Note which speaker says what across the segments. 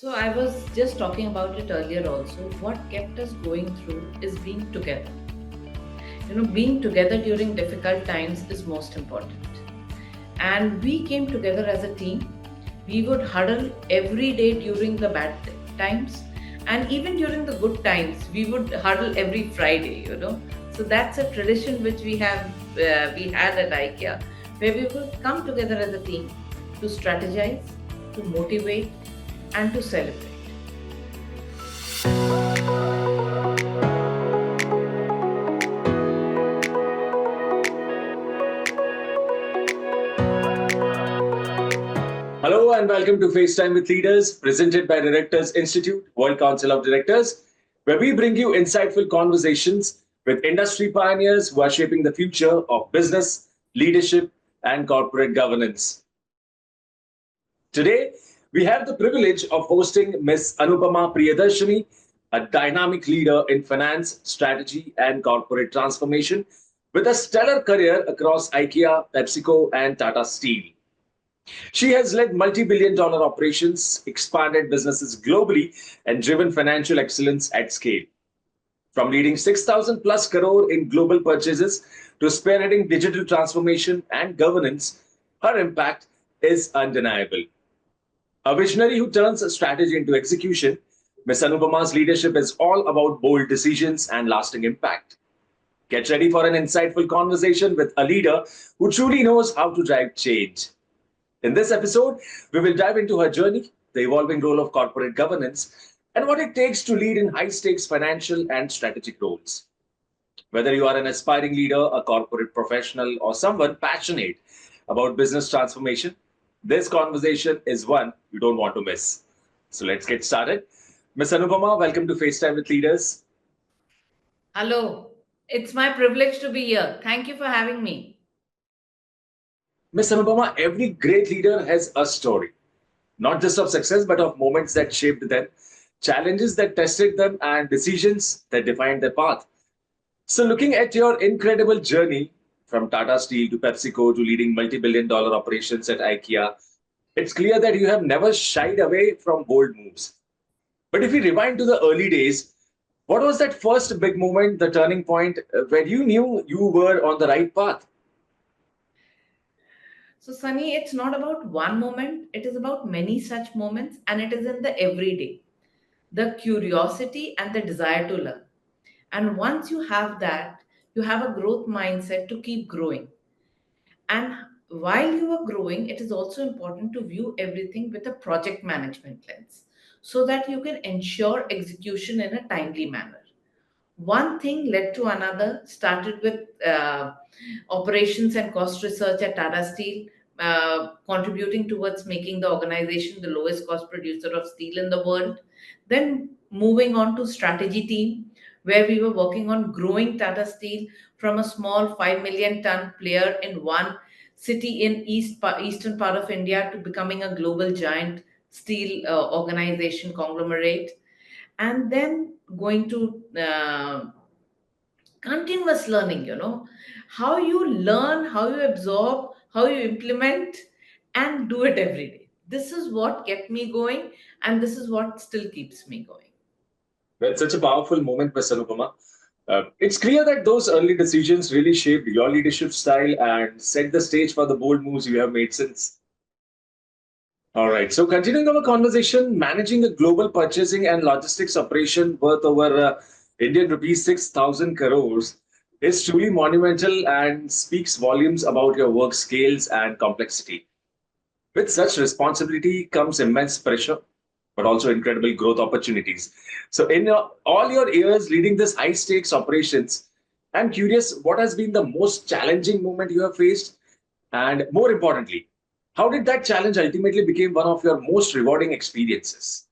Speaker 1: So I was just talking about it earlier also. What kept us going through is being together. Being together during difficult times is most important. And we came together as a team. We would huddle every day during the bad times, and even during the good times, we would huddle every Friday. So that's a tradition which we had at IKEA, where we would come together as a team to strategize, to motivate, and to celebrate.
Speaker 2: Hello and welcome to FaceTime with Leaders, presented by Directors Institute, World Council of Directors, where we bring you insightful conversations with industry pioneers who are shaping the future of business, leadership, and corporate governance. Today, we have the privilege of hosting Ms. Anupama Priyadarshini, a dynamic leader in finance, strategy, and corporate transformation, with a stellar career across IKEA, PepsiCo, and Tata Steel. She has led multi-billion dollar operations, expanded businesses globally, and driven financial excellence at scale. From leading 6,000 plus crore in global purchases to spearheading digital transformation and governance, her impact is undeniable. A visionary who turns a strategy into execution, Ms. Anupama's leadership is all about bold decisions and lasting impact. Get ready for an insightful conversation with a leader who truly knows how to drive change. In this episode, we will dive into her journey, the evolving role of corporate governance, and what it takes to lead in high stakes financial and strategic roles. Whether you are an aspiring leader, a corporate professional, or someone passionate about business transformation, this conversation is one you don't want to miss. So let's get started. Ms. Anupama, welcome to FaceTime with Leaders.
Speaker 1: Hello, it's my privilege to be here. Thank you for having me.
Speaker 2: Ms. Anupama, every great leader has a story, not just of success, but of moments that shaped them, challenges that tested them, and decisions that defined their path. So, looking at your incredible journey from Tata Steel to PepsiCo to leading multi-billion dollar operations at IKEA, it's clear that you have never shied away from bold moves. But if we rewind to the early days, what was that first big moment, the turning point, where you knew you were on the right path?
Speaker 1: So, Sunny, it's not about one moment, it is about many such moments, and it is in the everyday, the curiosity and the desire to learn. And once you have that, you have a growth mindset to keep growing. And while you are growing, it is also important to view everything with a project management lens so that you can ensure execution in a timely manner. One thing led to another, started with operations and cost research at Tata Steel, contributing towards making the organization the lowest cost producer of steel in the world. Then moving on to strategy team, where we were working on growing Tata Steel from a small 5 million ton player in one city in eastern part of India to becoming a global giant steel organization conglomerate, and then going to continuous learning, how you learn, how you absorb, how you implement, and do it every day. This is what kept me going, and this is what still keeps me going.
Speaker 2: That's such a powerful moment, Ms. Anupama. It's clear that those early decisions really shaped your leadership style and set the stage for the bold moves you have made since. All right. So, continuing our conversation, managing a global purchasing and logistics operation worth over Indian rupees 6,000 crores is truly monumental and speaks volumes about your work scales and complexity. With such responsibility comes immense pressure, but also incredible growth opportunities. So, in all your years leading this high stakes operations, I'm curious what has been the most challenging moment you have faced, and more importantly, how did that challenge ultimately become one of your most rewarding experiences?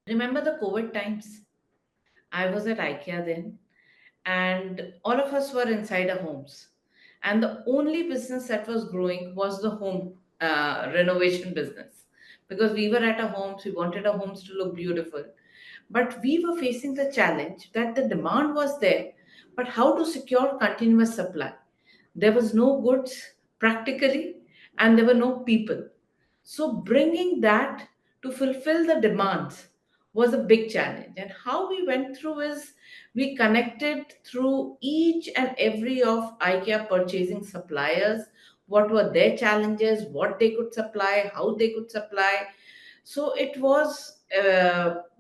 Speaker 1: Remember the COVID times? I was at IKEA then, and all of us were inside our homes. And the only business that was growing was the home renovation business, because we were at our homes, we wanted our homes to look beautiful. But we were facing the challenge that the demand was there, but how to secure continuous supply? There was no goods practically, and there were no people. So, bringing that to fulfill the demands was a big challenge. And how we went through is we connected through each and every of IKEA purchasing suppliers, what were their challenges, what they could supply, how they could supply. So it was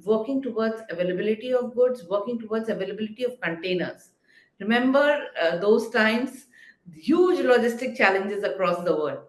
Speaker 1: working towards availability of goods, working towards availability of containers. Remember those times, huge logistic challenges across the world.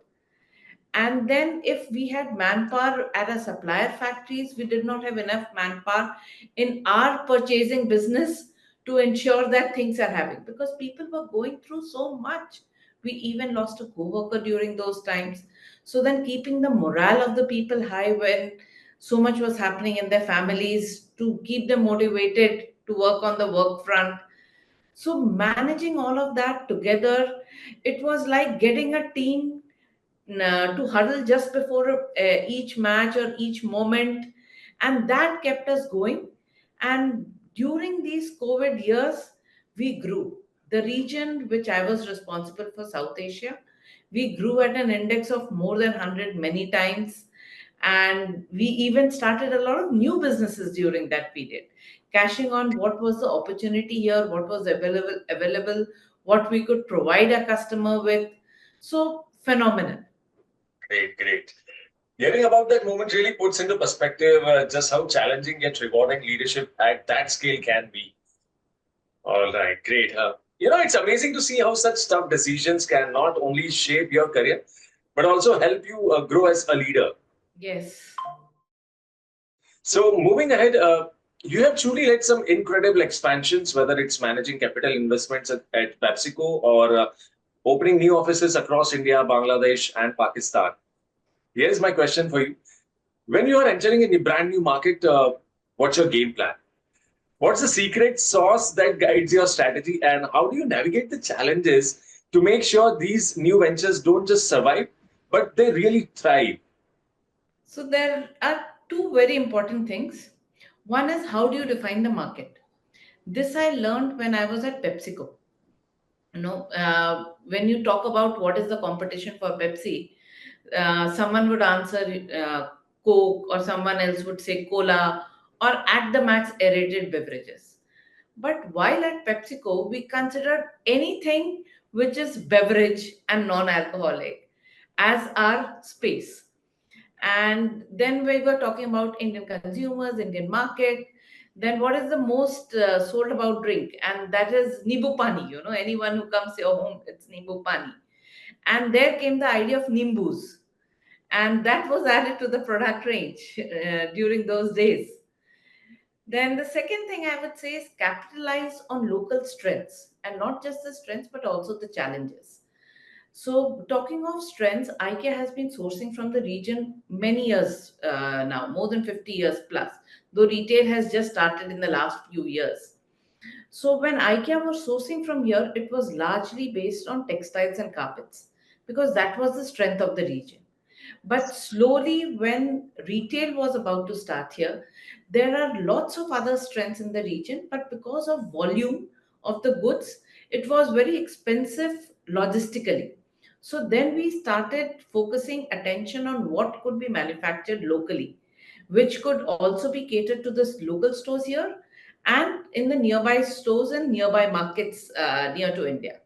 Speaker 1: And then, if we had manpower at our supplier factories, we did not have enough manpower in our purchasing business to ensure that things are happening because people were going through so much. We even lost a co worker during those times. So, then keeping the morale of the people high when so much was happening in their families to keep them motivated to work on the work front. So, managing all of that together, it was like getting a team to huddle just before each match or each moment, and that kept us going. And during these COVID years, we grew. The region which I was responsible for, South Asia, we grew at an index of more than 100 many times. And we even started a lot of new businesses during that period, cashing on what was the opportunity here, what was available, what we could provide a customer with. So phenomenal.
Speaker 2: Great, great. Hearing about that moment really puts into perspective just how challenging yet rewarding leadership at that scale can be. All right, great. It's amazing to see how such tough decisions can not only shape your career, but also help you grow as a leader.
Speaker 1: Yes.
Speaker 2: So, moving ahead, you have truly led some incredible expansions, whether it's managing capital investments at PepsiCo or opening new offices across India, Bangladesh, and Pakistan. Here's my question for you. When you are entering a brand new market, what's your game plan? What's the secret sauce that guides your strategy, and how do you navigate the challenges to make sure these new ventures don't just survive, but they really thrive?
Speaker 1: So there are two very important things. One is how do you define the market? This I learned when I was at PepsiCo. When you talk about what is the competition for Pepsi, someone would answer Coke, or someone else would say cola, or at the max aerated beverages. But while at PepsiCo, we considered anything which is beverage and non-alcoholic as our space. And then we were talking about Indian consumers, Indian market. Then what is the most sold about drink? And that is Nibu Pani. Anyone who comes to your home, it's Nibu Pani. And there came the idea of Nimbus. And that was added to the product range during those days. Then the second thing I would say is capitalize on local strengths, and not just the strengths, but also the challenges. So, talking of strengths, IKEA has been sourcing from the region many years now, more than 50 years plus, though retail has just started in the last few years. So, when IKEA was sourcing from here, it was largely based on textiles and carpets because that was the strength of the region. But slowly, when retail was about to start here, there are lots of other strengths in the region, but because of volume of the goods, it was very expensive logistically. So then we started focusing attention on what could be manufactured locally, which could also be catered to the local stores here and in the nearby stores and nearby markets near to India.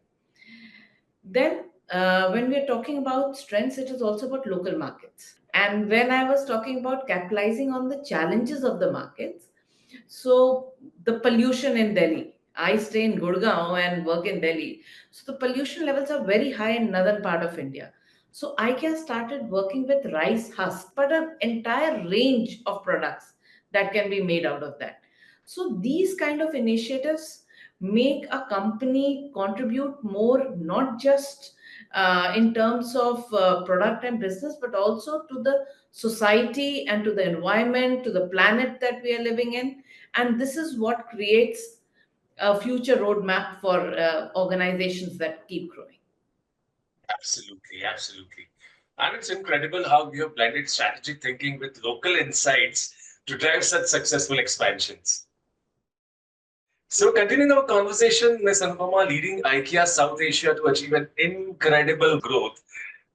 Speaker 1: Then, when we are talking about strengths, it is also about local markets. And when I was talking about capitalizing on the challenges of the markets, so the pollution in Delhi, I stay in Gurgaon and work in Delhi. So the pollution levels are very high in northern part of India. So IKEA started working with rice husk, but an entire range of products that can be made out of that. So these kind of initiatives make a company contribute more, not just in terms of product and business, but also to the society and to the environment, to the planet that we are living in. And this is what creates a future roadmap for organizations that keep growing.
Speaker 2: Absolutely, absolutely. And it's incredible how you have blended strategic thinking with local insights to drive such successful expansions. So, continuing our conversation, Ms. Anupama, leading IKEA South Asia to achieve an incredible growth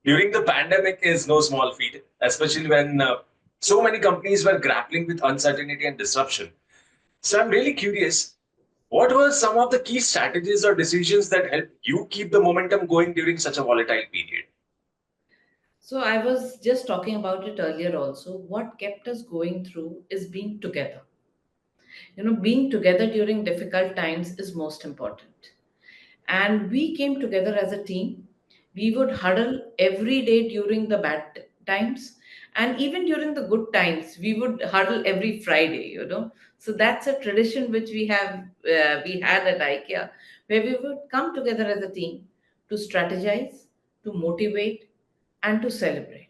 Speaker 2: during the pandemic is no small feat, especially when So many companies were grappling with uncertainty and disruption. So I'm really curious, what were some of the key strategies or decisions that helped you keep the momentum going during such a volatile period?
Speaker 1: So I was just talking about it earlier also. What kept us going through is being together. Being together during difficult times is most important. And we came together as a team. We would huddle every day during the bad times, and even during the good times we would huddle every Friday. So that's a tradition which we had at IKEA, where we would come together as a team to strategize, to motivate, and to celebrate.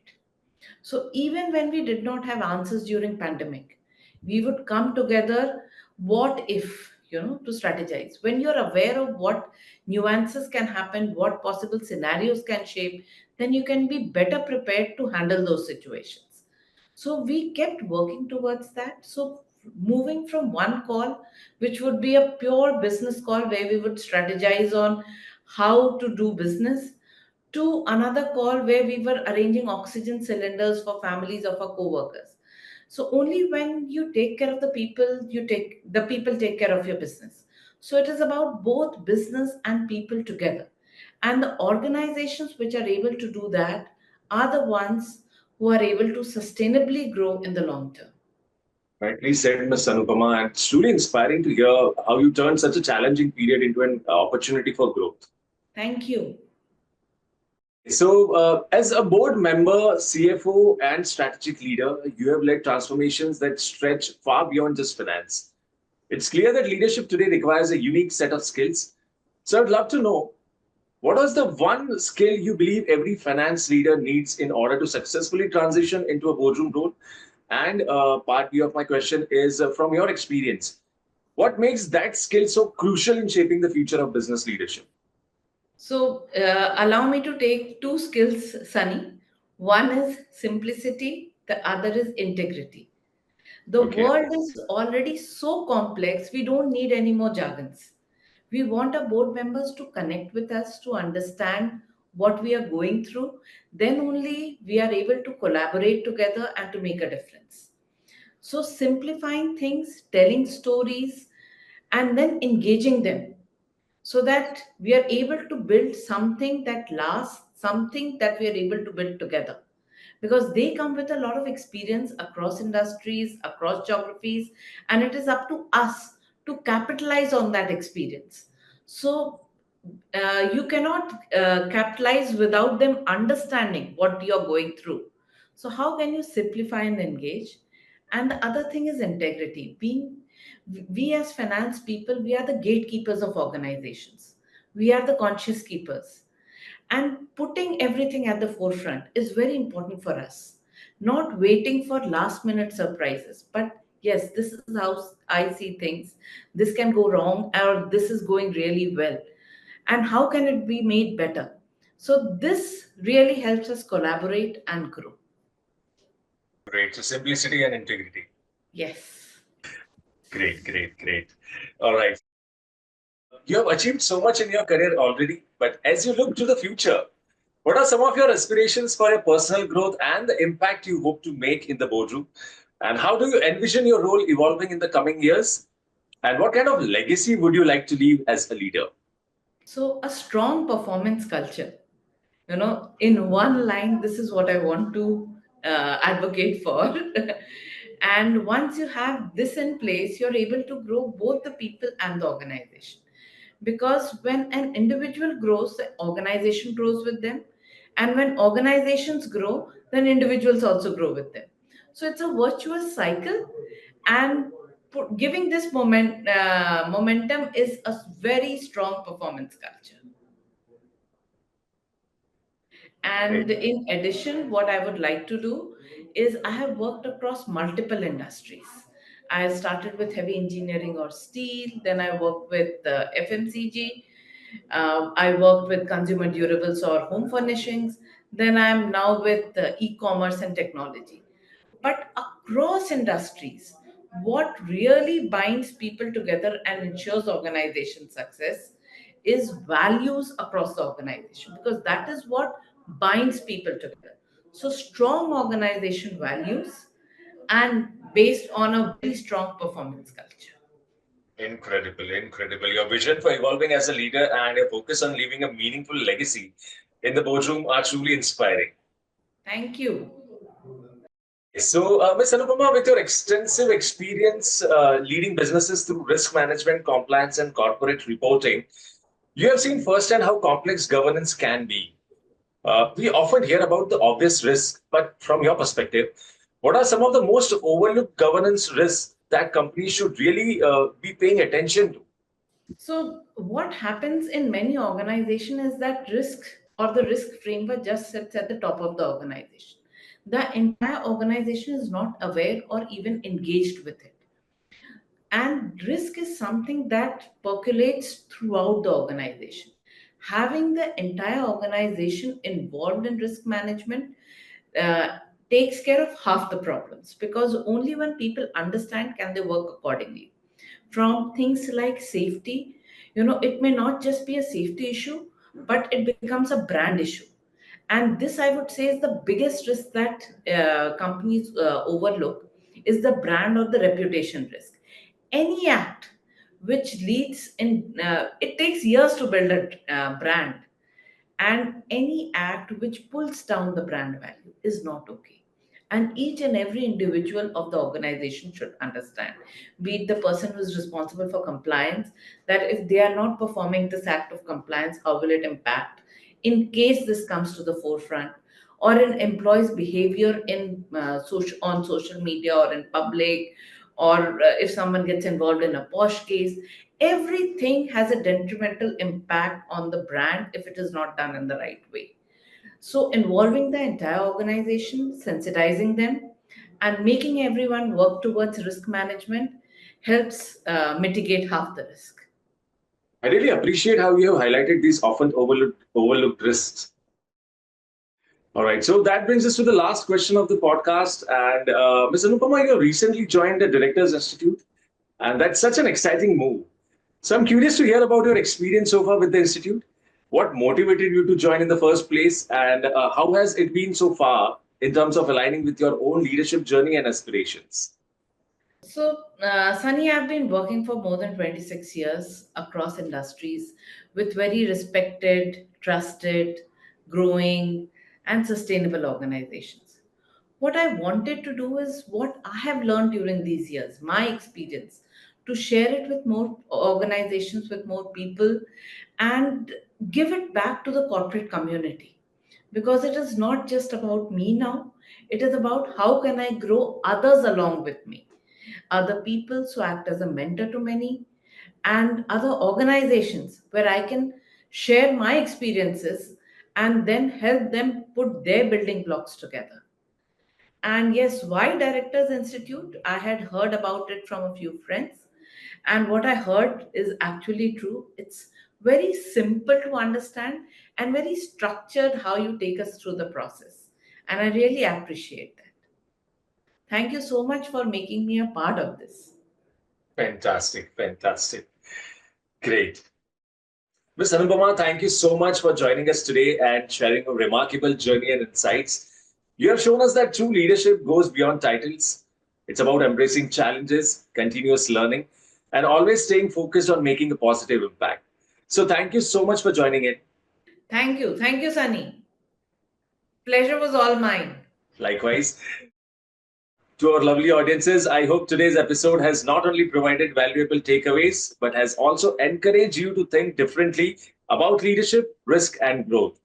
Speaker 1: So even when we did not have answers during pandemic, we would come together. What if, to strategize? When you're aware of what nuances can happen, what possible scenarios can shape, then you can be better prepared to handle those situations. So we kept working towards that. So moving from one call, which would be a pure business call where we would strategize on how to do business, to another call where we were arranging oxygen cylinders for families of our co-workers. So only when you take care of the people, the people take care of your business. So it is about both business and people together. And the organizations which are able to do that are the ones who are able to sustainably grow in the long term.
Speaker 2: Rightly said, Ms. Anupama, and it's truly inspiring to hear how you turned such a challenging period into an opportunity for growth.
Speaker 1: Thank you.
Speaker 2: So, as a board member, CFO, and strategic leader, you have led transformations that stretch far beyond just finance. It's clear that leadership today requires a unique set of skills. So, I'd love to know, what was the one skill you believe every finance leader needs in order to successfully transition into a boardroom role? And part B of my question is from your experience, what makes that skill so crucial in shaping the future of business leadership?
Speaker 1: So allow me to take two skills, Sunny. One is simplicity, the other is integrity. The
Speaker 2: Okay.
Speaker 1: world is already so complex, we don't need any more jargons. We want our board members to connect with us, to understand what we are going through. Then only we are able to collaborate together and to make a difference. So, simplifying things, telling stories, and then engaging them so that we are able to build something that lasts, something that we are able to build together, because they come with a lot of experience across industries, across geographies, and it is up to us to capitalize on that experience. So you cannot capitalize without them understanding what you're going through. So how can you simplify and engage? And the other thing is integrity. Being We as finance people, we are the gatekeepers of organizations. We are the conscious keepers, and putting everything at the forefront is very important for us. Not waiting for last minute surprises, but yes, this is how I see things. This can go wrong, or this is going really well. And how can it be made better? So, this really helps us collaborate and grow.
Speaker 2: Great. So, simplicity and integrity.
Speaker 1: Yes.
Speaker 2: Great, great, great. All right. You have achieved so much in your career already, but as you look to the future, what are some of your aspirations for your personal growth and the impact you hope to make in the boardroom? And how do you envision your role evolving in the coming years? And what kind of legacy would you like to leave as a leader?
Speaker 1: So, a strong performance culture. In one line, this is what I want to advocate for. And once you have this in place, you're able to grow both the people and the organization. Because when an individual grows, the organization grows with them. And when organizations grow, then individuals also grow with them. So it's a virtuous cycle. And giving this momentum is a very strong performance culture.
Speaker 2: Great.
Speaker 1: And in addition, what I would like to do is I have worked across multiple industries. I started with heavy engineering or steel, then I worked with FMCG, I worked with consumer durables or home furnishings, then I'm now with e-commerce and technology. But across industries, what really binds people together and ensures organization success is values across the organization, because that is what binds people together. So, strong organization values, and based on a very strong performance culture.
Speaker 2: Incredible, incredible. Your vision for evolving as a leader and your focus on leaving a meaningful legacy in the boardroom are truly inspiring.
Speaker 1: Thank you.
Speaker 2: So, Ms. Anupama, with your extensive experience leading businesses through risk management, compliance, and corporate reporting, you have seen firsthand how complex governance can be. We often hear about the obvious risks, but from your perspective, what are some of the most overlooked governance risks that companies should really be paying attention to?
Speaker 1: So, what happens in many organizations is that risk or the risk framework just sits at the top of the organization. The entire organization is not aware or even engaged with it. And risk is something that percolates throughout the organization. Having the entire organization involved in risk management uh, takes care of half the problems, because only when people understand can they work accordingly. From things like safety, it may not just be a safety issue, but it becomes a brand issue. And this, I would say, is the biggest risk that companies overlook, is the brand or the reputation risk. Any act which leads in it takes years to build a brand, and any act which pulls down the brand value is not okay. And each and every individual of the organization should understand, be it the person who is responsible for compliance, that if they are not performing this act of compliance, how will it impact in case this comes to the forefront, or in employees' behavior on social media or in public, or if someone gets involved in a posh case. Everything has a detrimental impact on the brand if it is not done in the right way. So, involving the entire organization, sensitizing them, and making everyone work towards risk management helps mitigate half the risk.
Speaker 2: I really appreciate how you have highlighted these often overlooked risks. All right, so that brings us to the last question of the podcast. And Ms. Anupama, you recently joined the Directors Institute, and that's such an exciting move. So I'm curious to hear about your experience so far with the Institute. What motivated you to join in the first place, and how has it been so far in terms of aligning with your own leadership journey and aspirations?
Speaker 1: So, Sunny, I've been working for more than 26 years across industries with very respected, trusted, growing, and sustainable organizations. What I wanted to do is what I have learned during these years, my experience, to share it with more organizations, with more people, and give it back to the corporate community. Because it is not just about me now, it is about how can I grow others along with me, other people who act as a mentor to many, and other organizations where I can share my experiences and then help them put their building blocks together. And yes, why Directors Institute? I had heard about it from a few friends, and what I heard is actually true. It's very simple to understand and very structured how you take us through the process. And I really appreciate that. Thank you so much for making me a part of this.
Speaker 2: Fantastic, fantastic. Great. Ms. Anupama, thank you so much for joining us today and sharing a remarkable journey and insights. You have shown us that true leadership goes beyond titles. It's about embracing challenges, continuous learning, and always staying focused on making a positive impact. So, thank you so much for joining in.
Speaker 1: Thank you. Thank you, Sunny. Pleasure was all mine.
Speaker 2: Likewise, to our lovely audiences, I hope today's episode has not only provided valuable takeaways, but has also encouraged you to think differently about leadership, risk, and growth.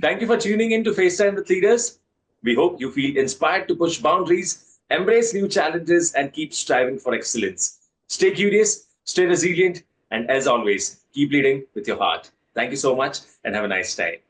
Speaker 2: Thank you for tuning in to FaceTime with Leaders. We hope you feel inspired to push boundaries, embrace new challenges, and keep striving for excellence. Stay curious, stay resilient, and as always, keep leading with your heart. Thank you so much and have a nice day.